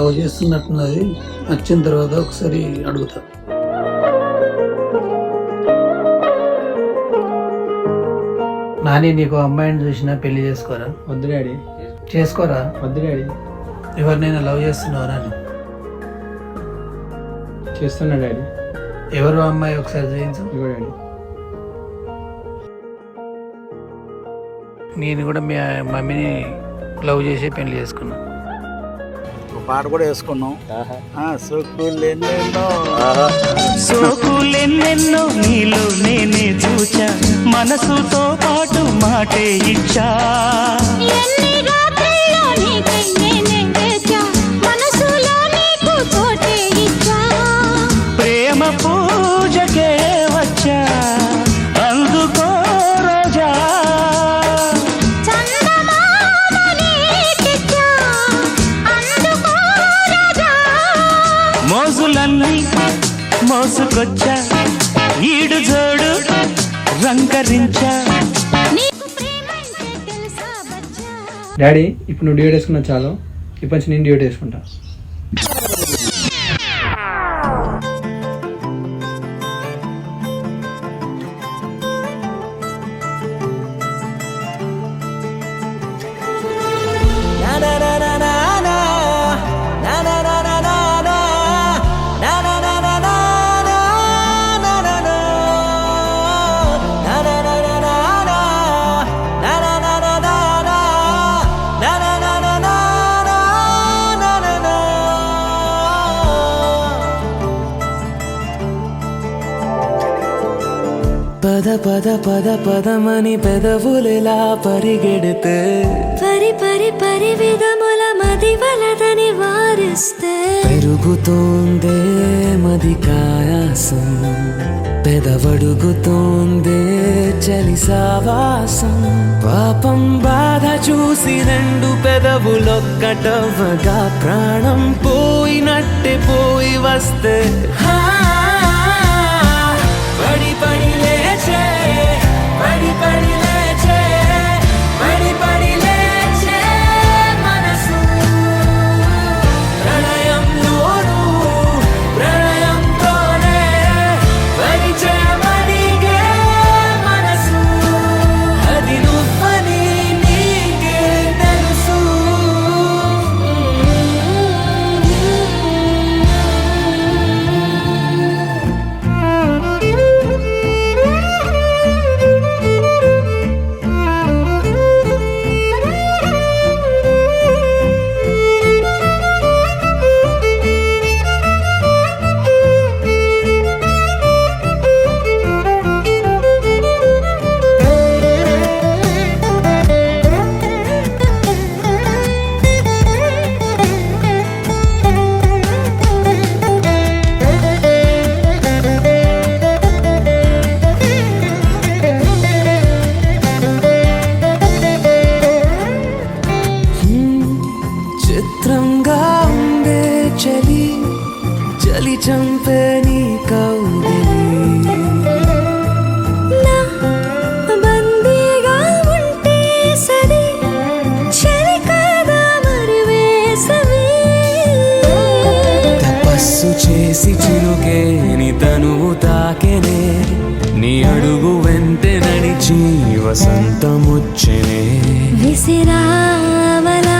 Love చేస్తున్నట్టున్నది. వచ్చిన తర్వాత ఒకసారి అడుగుతా. నాని, నీకు అమ్మాయిని చూసినా పెళ్లి చేసుకోరా? వద్దు డాడీ. చేసుకోరా? వద్దు డాడీ. ఎవరినైనా లవ్ చేస్తున్నావా నాని? చేస్తున్నా డాడీ. ఎవరు అమ్మాయి ఒకసారి చూపించు. ఇగో డాడీ. నేను కూడా మీ మమ్మీని లవ్ చేసి పెళ్లి చేసుకున్నా. పాట కూడా వేసుకున్నాం. సోకులెన్నెన్నో నీలో నేనే చూచా, మనసుతో పాటు మాటే ఇచ్చా. ప్రేమ పూజకే వచ్చా, అందుకో రోజా. మోజులన్నీ మోసుకొచ్చా, ఈడు జోడు రంకరించా. డాడీ, ఇప్పుడు నువ్వు డ్యూట్ వేసుకున్నా చాలు. ఇప్పటి నుంచి నేను డ్యూట్ వేసుకుంటా. పద పద పద పదమని పెదవులెలా పరిగెడితే, పరి పరి పరి విధముల మది వలదని వారిస్తే, పెరుగుతోందే మది కాయాసం, పెదవడుగుతోందే చలి సావాసం. పాపం బాధ చూసి రెండు పెదవులొక్కటవ్వగా, ప్రాణం పోయినట్టే పోయి వస్తే, పడి పడి లేచే, పడి పడి లేచే, పడి పడి లేచే మనసు. ప్రణయంలోను ప్రణయంతోనే పరిచయమడిగే మనసు. అది నువ్వని నీకే తెలుసు. చిత్రంగా ఉండే చలి, చలి చంపే నీ కౌగిలి. నా బందీగా ఉంటే సరి, చలి కాదా మరి వేసవి. తపస్సు చేసి చిరుకేని తనువు తాకెనే, నీ అడుగు వెంటే నడిచి వసంతముచ్చెనే. విసిరావలా